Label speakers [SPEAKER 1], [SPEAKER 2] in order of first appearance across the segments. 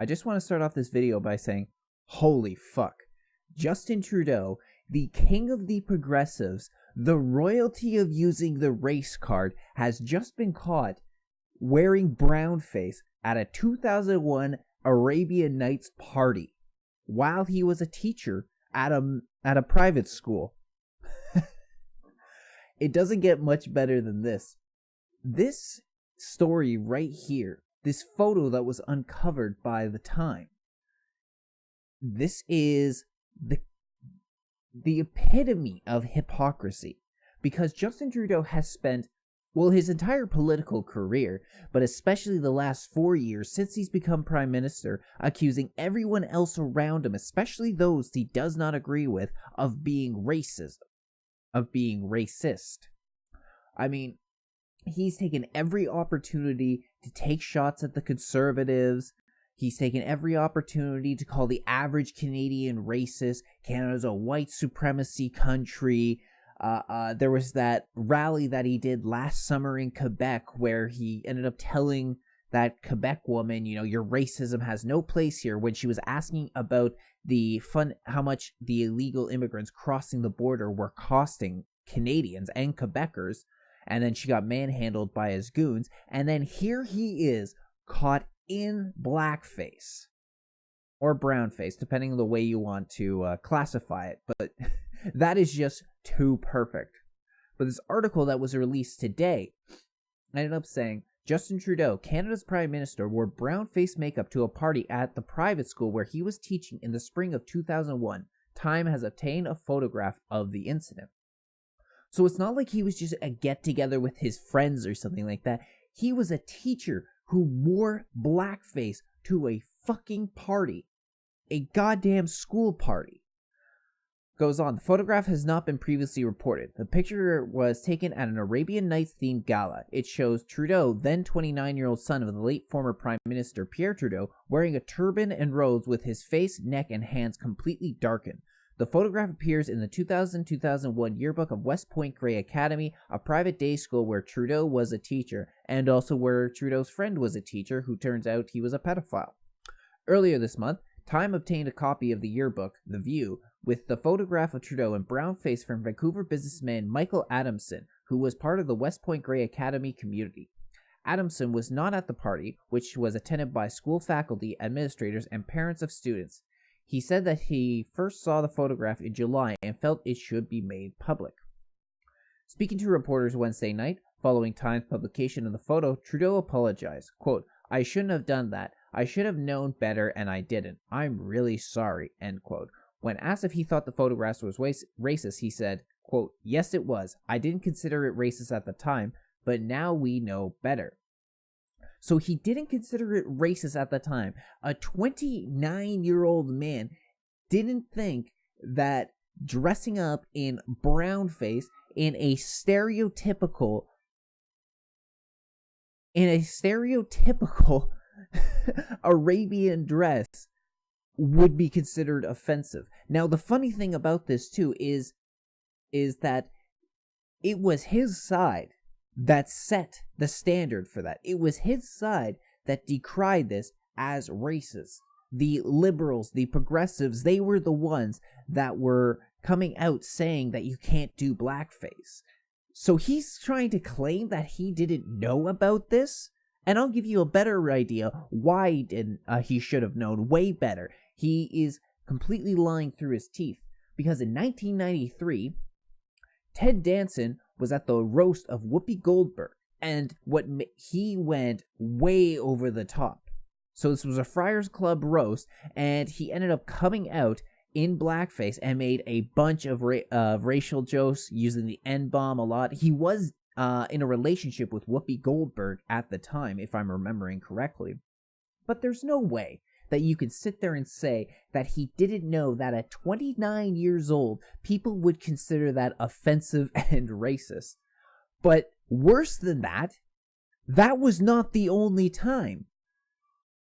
[SPEAKER 1] I just want to start off this video by saying, holy fuck. Justin Trudeau, the king of the progressives, the royalty of using the race card, has just been caught wearing brownface at a 2001 Arabian Nights party while he was a teacher at a private school. It doesn't get much better than this. This story right here, this photo that was uncovered by the Time, this is the epitome of hypocrisy, because Justin Trudeau has spent, well, his entire political career, but especially the last 4 years since he's become prime minister, accusing everyone else around him, especially those he does not agree with, of being racist. I mean, he's taken every opportunity to take shots at the Conservatives. He's taken every opportunity to call the average Canadian racist. Canada's a white supremacy country. There was that rally that he did last summer in Quebec where he ended up telling that Quebec woman, you know, your racism has no place here, when she was asking about how much the illegal immigrants crossing the border were costing Canadians and Quebecers. And then she got manhandled by his goons. And then here he is, caught in blackface. Or brownface, depending on the way you want to classify it. But that is just too perfect. But this article that was released today ended up saying, Justin Trudeau, Canada's Prime Minister, wore brownface makeup to a party at the private school where he was teaching in the spring of 2001. Time has obtained a photograph of the incident. So it's not like he was just a get-together with his friends or something like that. He was a teacher who wore blackface to a fucking party. A goddamn school party. Goes on, the photograph has not been previously reported. The picture was taken at an Arabian Nights themed gala. It shows Trudeau, then 29-year-old son of the late former Prime Minister Pierre Trudeau, wearing a turban and robes with his face, neck, and hands completely darkened. The photograph appears in the 2000-2001 yearbook of West Point Grey Academy, a private day school where Trudeau was a teacher, and also where Trudeau's friend was a teacher who turns out he was a pedophile. Earlier this month, Time obtained a copy of the yearbook, The View, with the photograph of Trudeau in brownface from Vancouver businessman Michael Adamson, who was part of the West Point Grey Academy community. Adamson was not at the party, which was attended by school faculty, administrators, and parents of students. He said that he first saw the photograph in July and felt it should be made public. Speaking to reporters Wednesday night, following Time's publication of the photo, Trudeau apologized. Quote, I shouldn't have done that. I should have known better and I didn't. I'm really sorry, end quote. When asked if he thought the photograph was racist, he said, quote, yes, it was. I didn't consider it racist at the time, but now we know better. So he didn't consider it racist at the time. A 29-year-old man didn't think that dressing up in brownface in a stereotypical Arabian dress would be considered offensive. Now, the funny thing about this too is that it was his side that set the standard for that. It was his side that decried this as racist. The liberals, the progressives, they were the ones that were coming out saying that you can't do blackface. So he's trying to claim that he didn't know about this, and I'll give you a better idea why he should have known way better. He is completely lying through his teeth, because in 1993, Ted Danson was at the roast of Whoopi Goldberg, and he went way over the top. So this was a Friars Club roast, and he ended up coming out in blackface and made a bunch of racial jokes using the N-bomb a lot. He was in a relationship with Whoopi Goldberg at the time, if I'm remembering correctly. But there's no way that you could sit there and say that he didn't know that at 29 years old, people would consider that offensive and racist. But worse than that, that was not the only time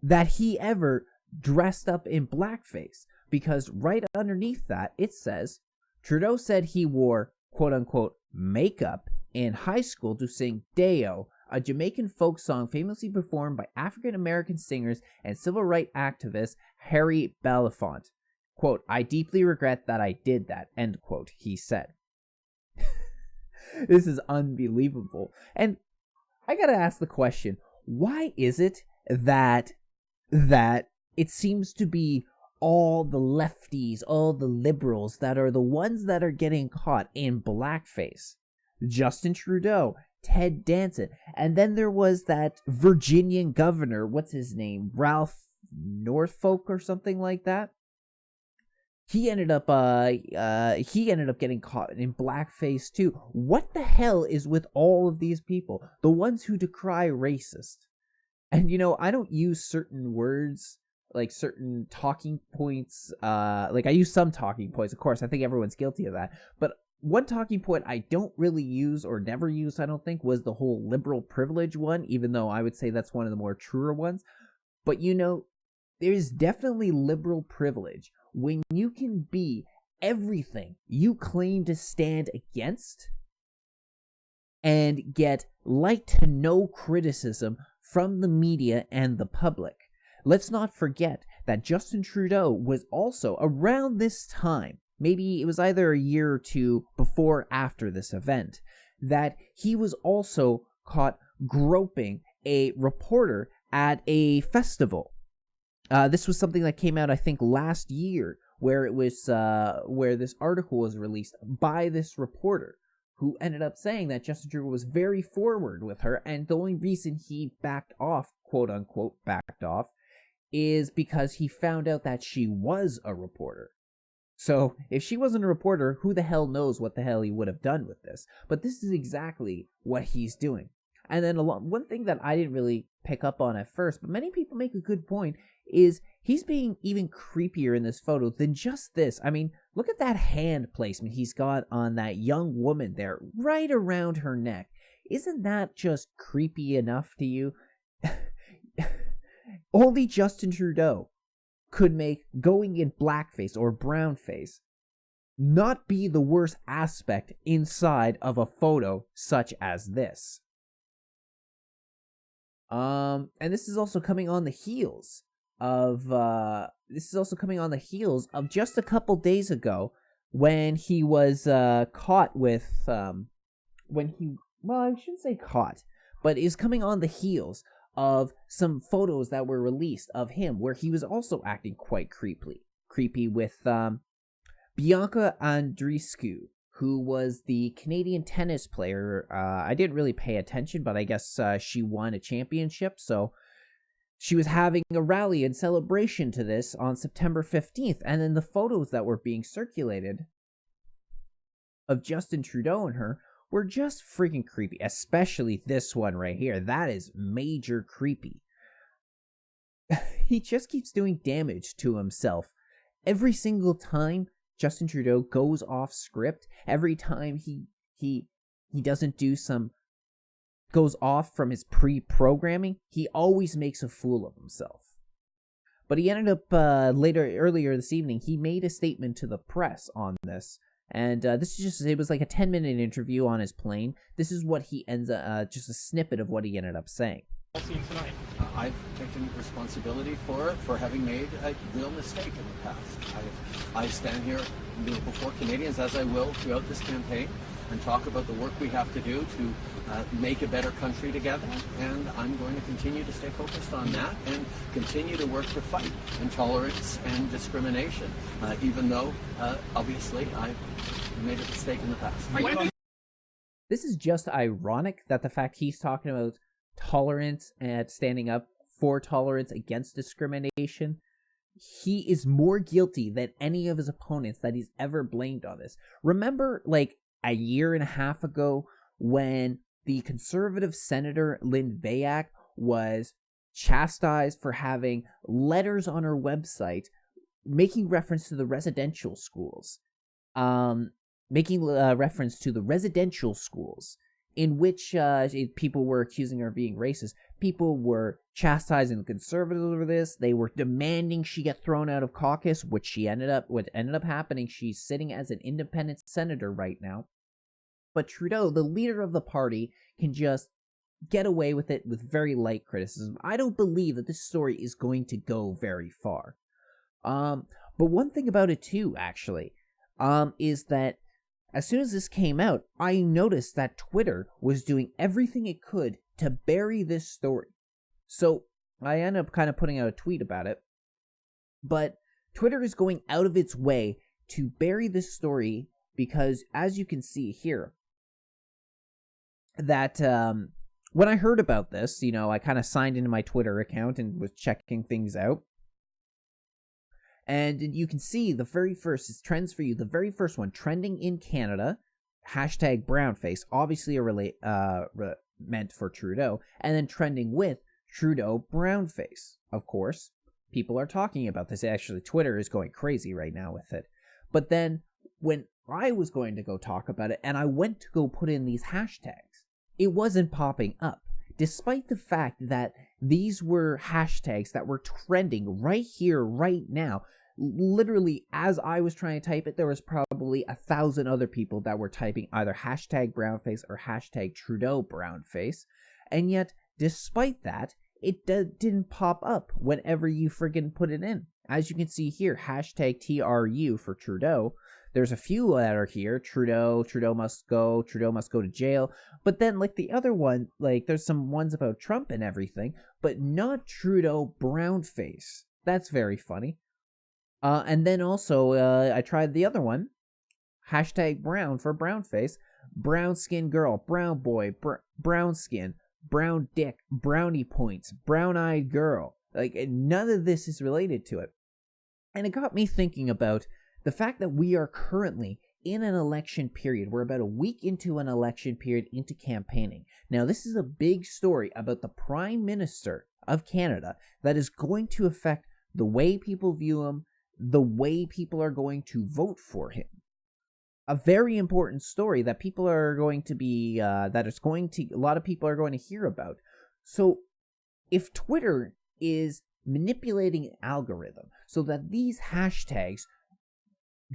[SPEAKER 1] that he ever dressed up in blackface, because right underneath that, it says, Trudeau said he wore, quote-unquote, makeup in high school to sing Deo, a Jamaican folk song famously performed by African-American singers and civil rights activist Harry Belafonte. Quote, "I deeply regret that I did that," end quote, he said. This is unbelievable. And I gotta ask the question, why is it that it seems to be all the lefties, all the liberals that are the ones that are getting caught in blackface? Justin Trudeau, Ted Danson, and then there was that Virginian governor, what's his name, Ralph Norfolk or something like that. He ended up getting caught in blackface too. What the hell is with all of these people? The ones who decry racist. And I don't use certain words, like certain talking points. Like I use some talking points, of course. I think everyone's guilty of that. But one talking point I don't really use or never use, I don't think, was the whole liberal privilege one, even though I would say that's one of the more truer ones. But there's definitely liberal privilege when you can be everything you claim to stand against and get light to no criticism from the media and the public. Let's not forget that Justin Trudeau was also around this time, maybe it was either a year or two before or after this event, that he was also caught groping a reporter at a festival. This was something that came out, I think, last year, where it was where this article was released by this reporter, who ended up saying that Justin Trudeau was very forward with her, and the only reason he backed off, quote unquote, backed off, is because he found out that she was a reporter. So if she wasn't a reporter, who the hell knows what the hell he would have done with this? But this is exactly what he's doing. And then one thing that I didn't really pick up on at first, but many people make a good point, is he's being even creepier in this photo than just this. I mean, look at that hand placement he's got on that young woman there, right around her neck. Isn't that just creepy enough to you? Only Justin Trudeau could make going in blackface or brownface not be the worst aspect inside of a photo such as this. And this is also coming on the heels of just a couple days ago when he was caught with I shouldn't say caught, but is coming on the heels of some photos that were released of him where he was also acting quite creepy with Bianca Andreescu, who was the Canadian tennis player. I didn't really pay attention, but I guess she won a championship, so she was having a rally in celebration to this on September 15th, and then the photos that were being circulated of Justin Trudeau and her were just freaking creepy, especially this one right here. That is major creepy. He just keeps doing damage to himself. Every single time Justin Trudeau goes off script, every time he doesn't do goes off from his pre-programming, he always makes a fool of himself. But he ended up earlier this evening, he made a statement to the press on this. And this is it was like a 10-minute interview on his plane. This is what he ends up, just a snippet of what he ended up saying.
[SPEAKER 2] I've taken responsibility for having made a real mistake in the past. I stand here before Canadians, as I will throughout this campaign, and talk about the work we have to do to make a better country together. And I'm going to continue to stay focused on that and continue to work to fight intolerance and discrimination, even though, obviously, I've made a mistake in the past.
[SPEAKER 1] This is just ironic that the fact he's talking about tolerance and standing up for tolerance against discrimination, he is more guilty than any of his opponents that he's ever blamed on this. Remember, like, a year and a half ago when the conservative senator Lynn Vayak was chastised for having letters on her website making reference to the residential schools, in which people were accusing her of being racist. People were chastising the conservatives over this. They were demanding she get thrown out of caucus, what ended up happening. She's sitting as an independent senator right now. But Trudeau, the leader of the party, can just get away with it with very light criticism. I don't believe that this story is going to go very far. But one thing about it too, actually, is that as soon as this came out, I noticed that Twitter was doing everything it could to bury this story. So I ended up kind of putting out a tweet about it. But Twitter is going out of its way to bury this story because, as you can see here, that when I heard about this, I kind of signed into my Twitter account and was checking things out. And you can see the very first is Trends For You. The very first one, trending in Canada, hashtag Brownface, obviously meant for Trudeau, and then trending with Trudeau Brownface. Of course, people are talking about this. Actually, Twitter is going crazy right now with it. But then when I was going to go talk about it, and I went to go put in these hashtags, it wasn't popping up, despite the fact that these were hashtags that were trending right here, right now. Literally, as I was trying to type it, there was probably 1,000 other people that were typing either hashtag Brownface or hashtag Trudeau Brownface. And yet, despite that, it didn't pop up whenever you friggin' put it in. As you can see here, hashtag TRU for Trudeau. There's a few that are here. Trudeau must go to jail. But then, like the other one, like there's some ones about Trump and everything, but not Trudeau Brownface. That's very funny. And then also, I tried the other one. Hashtag brown for brownface. Brown skin girl, brown boy, brown skin, brown dick, brownie points, brown-eyed girl. Like, none of this is related to it. And it got me thinking about the fact that we are currently in an election period. We're about a week into an election period, into campaigning. Now, this is a big story about the Prime Minister of Canada that is going to affect the way people view him, the way people are going to vote for him. A very important story that people are going to be, a lot of people are going to hear about. So, if Twitter is manipulating an algorithm so that these hashtags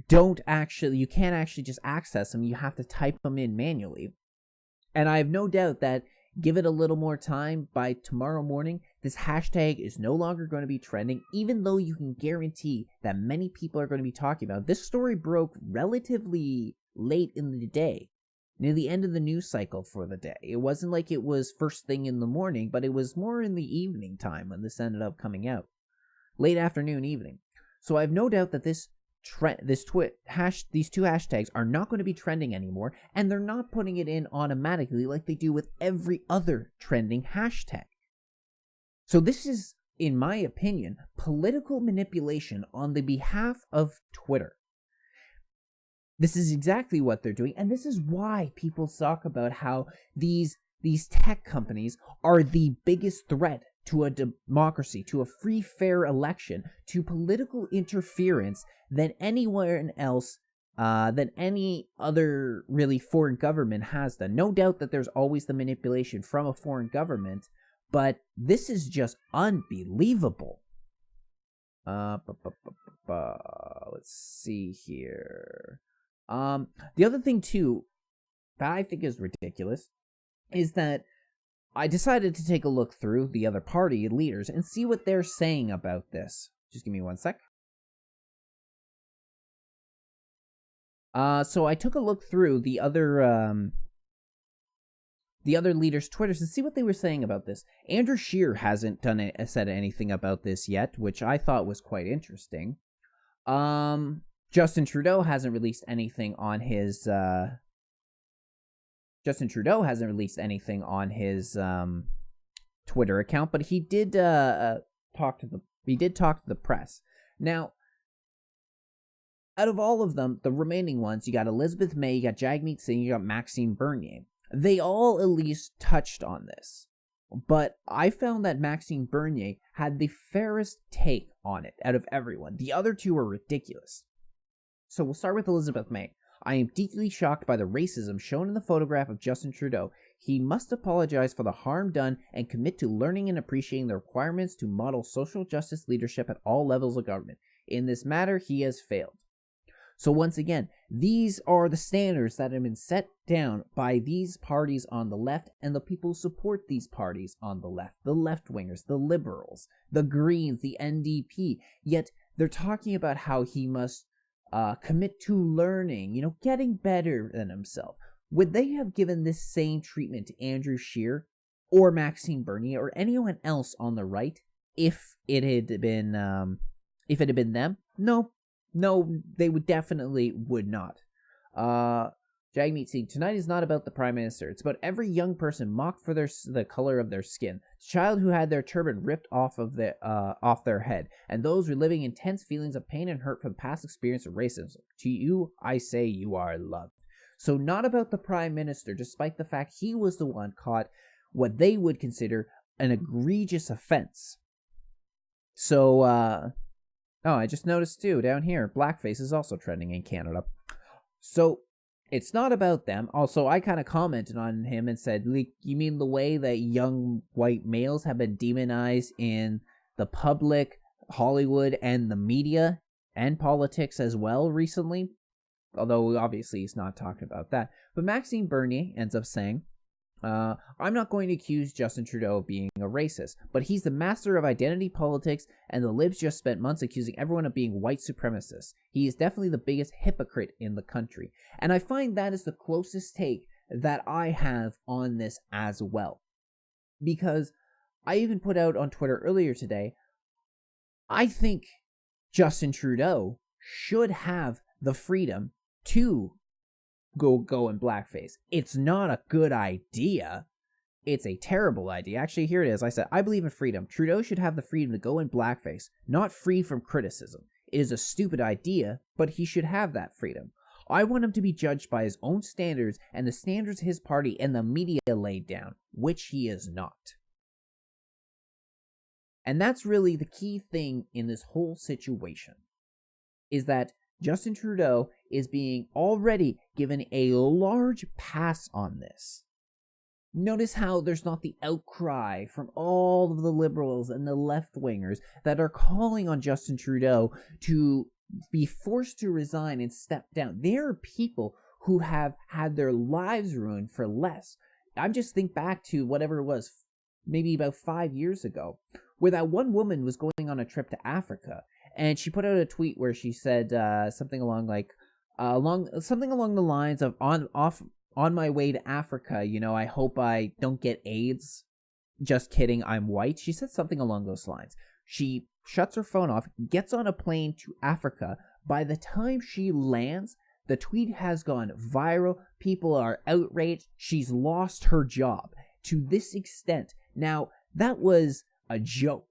[SPEAKER 1] you can't actually just access them, you have to type them in manually. And I have no doubt that give it a little more time, by tomorrow morning, this hashtag is no longer going to be trending, even though you can guarantee that many people are going to be talking about it. This story broke relatively late in the day, near the end of the news cycle for the day. It wasn't like it was first thing in the morning, but it was more in the evening time when this ended up coming out. Late afternoon, evening. So I have no doubt that these two hashtags are not going to be trending anymore, and they're not putting it in automatically like they do with every other trending hashtag. So this is, in my opinion, political manipulation on the behalf of Twitter. This is exactly what they're doing, and this is why people talk about how these tech companies are the biggest threat to a democracy, to a free, fair election, to political interference than anyone else, than any other really foreign government has done. No doubt that there's always the manipulation from a foreign government, but this is just unbelievable. Let's see here. The other thing too that I think is ridiculous is that I decided to take a look through the other party leaders and see what they're saying about this. Just give me one sec. So I took a look through the other leaders' Twitters and see what they were saying about this. Andrew Scheer hasn't said anything about this yet, which I thought was quite interesting. Justin Trudeau hasn't released anything on his Twitter account, but he did talk to the press. Now, out of all of them, the remaining ones, you got Elizabeth May, you got Jagmeet Singh, you got Maxime Bernier. They all at least touched on this. But I found that Maxime Bernier had the fairest take on it out of everyone. The other two were ridiculous. So we'll start with Elizabeth May. I am deeply shocked by the racism shown in the photograph of Justin Trudeau. He must apologize for the harm done and commit to learning and appreciating the requirements to model social justice leadership at all levels of government. In this matter, he has failed. So once again, these are the standards that have been set down by these parties on the left and the people who support these parties on the left. The left-wingers, the liberals, the Greens, the NDP. Yet they're talking about how he must commit to learning, getting better than himself. Would they have given this same treatment to Andrew Scheer or Maxime Bernier or anyone else on the right if it had been them? No, they would not. Jagmeet Singh, tonight is not about the Prime Minister. It's about every young person mocked for the color of their skin, the child who had their turban ripped off their head, and those reliving intense feelings of pain and hurt from past experience of racism. To you, I say you are loved. So not about the Prime Minister, despite the fact he was the one caught what they would consider an egregious offense. So, I just noticed too, down here, Blackface is also trending in Canada. So, it's not about them. Also, I kind of commented on him and said, you mean the way that young white males have been demonized in the public, Hollywood, and the media, and politics as well recently? Although, obviously, he's not talking about that. But Maxime Bernier ends up saying, I'm not going to accuse Justin Trudeau of being a racist, but he's the master of identity politics, and the Libs just spent months accusing everyone of being white supremacists. He is definitely the biggest hypocrite in the country. And I find that is the closest take that I have on this as well. Because I even put out on Twitter earlier today, I think Justin Trudeau should have the freedom to go in blackface. It's not a good idea. It's a terrible idea. Actually, here it is. I said, I believe in freedom. Trudeau should have the freedom to go in blackface, not free from criticism. It is a stupid idea, but he should have that freedom. I want him to be judged by his own standards and the standards his party and the media laid down, which he is not. And that's really the key thing in this whole situation, is that Justin Trudeau is being already given a large pass on this. Notice how there's not the outcry from all of the liberals and the left-wingers that are calling on Justin Trudeau to be forced to resign and step down. There are people who have had their lives ruined for less. I just think back to whatever it was, maybe about 5 years ago, where that one woman was going on a trip to Africa. And she put out a tweet where she said something along the lines of on my way to Africa, I hope I don't get AIDS. Just kidding, I'm white. She said something along those lines. She shuts her phone off, gets on a plane to Africa. By the time she lands, the tweet has gone viral. People are outraged. She's lost her job to this extent. Now, that was a joke.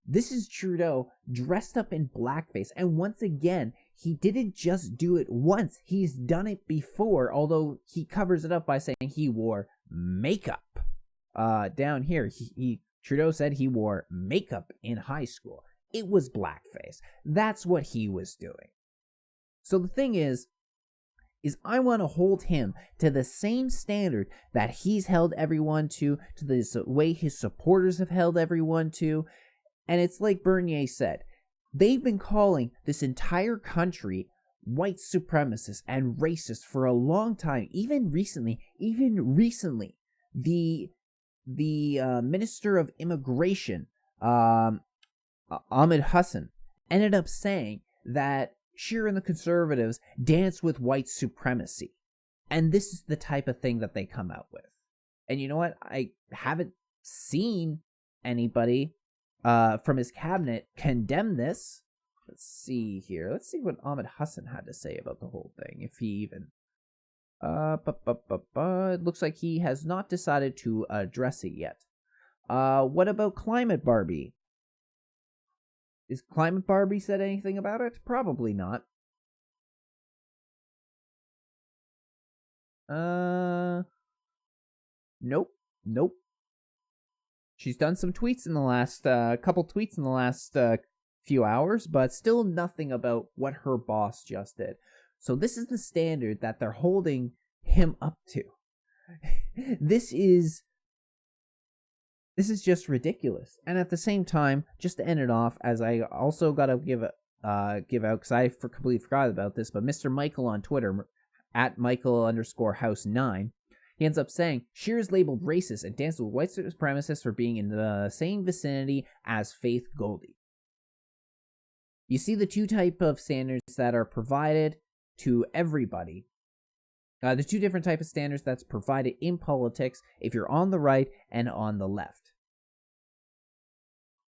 [SPEAKER 1] This is Trudeau dressed up in blackface, and once again, he didn't just do it once. He's done it before, although he covers it up by saying he wore makeup. Down here, Trudeau said he wore makeup in high school. It was blackface. That's what he was doing. So the thing is I want to hold him to the same standard that he's held everyone to the way his supporters have held everyone to. And it's like Bernier said, they've been calling this entire country white supremacist and racist for a long time. Even recently, the Minister of Immigration, Ahmed Hassan, ended up saying that Scheer and the Conservatives dance with white supremacy. And this is the type of thing that they come out with. And you know what? I haven't seen anybody from his cabinet condemn this. Let's see here. Let's see what Ahmed Hassan had to say about the whole thing. If he even... It looks like he has not decided to address it yet. What about Climate Barbie? Is Climate Barbie said anything about it? Probably not. Nope. She's done some tweets in the last, couple tweets in the last few hours, but still nothing about what her boss just did. So this is the standard that they're holding him up to. This is just ridiculous. And at the same time, just to end it off, as I also got to give give out, because I completely forgot about this, but Mr. Michael on Twitter, at Michael_House9, he ends up saying, Scheer is labeled racist and dances with white supremacists for being in the same vicinity as Faith Goldie. You see the two type of standards that are provided to everybody. The two different type of standards that's provided in politics if you're on the right and on the left.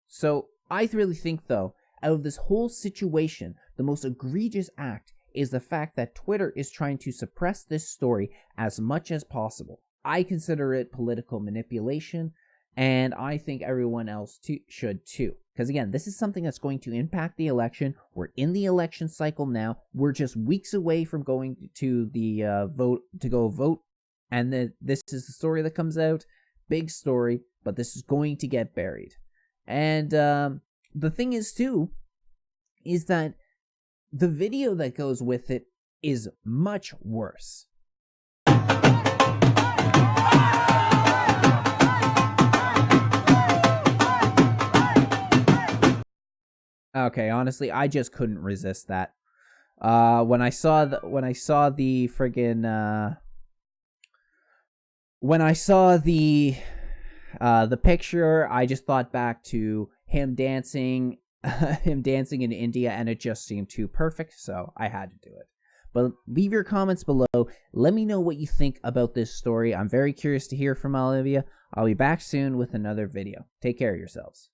[SPEAKER 1] So I really think, though, out of this whole situation, the most egregious act is the fact that Twitter is trying to suppress this story as much as possible. I consider it political manipulation, and I think everyone else should too. Because again, this is something that's going to impact the election. We're in the election cycle now. We're just weeks away from going to the vote, and this is the story that comes out. Big story, but this is going to get buried. And the thing is too, is that the video that goes with it is much worse. Okay, honestly, I just couldn't resist that. When I saw the picture, I just thought back to him dancing in India, and it just seemed too perfect, so I had to do it. But leave your comments below. Let me know what you think about this story. I'm very curious to hear from all of you. I'll be back soon with another video. Take care of yourselves.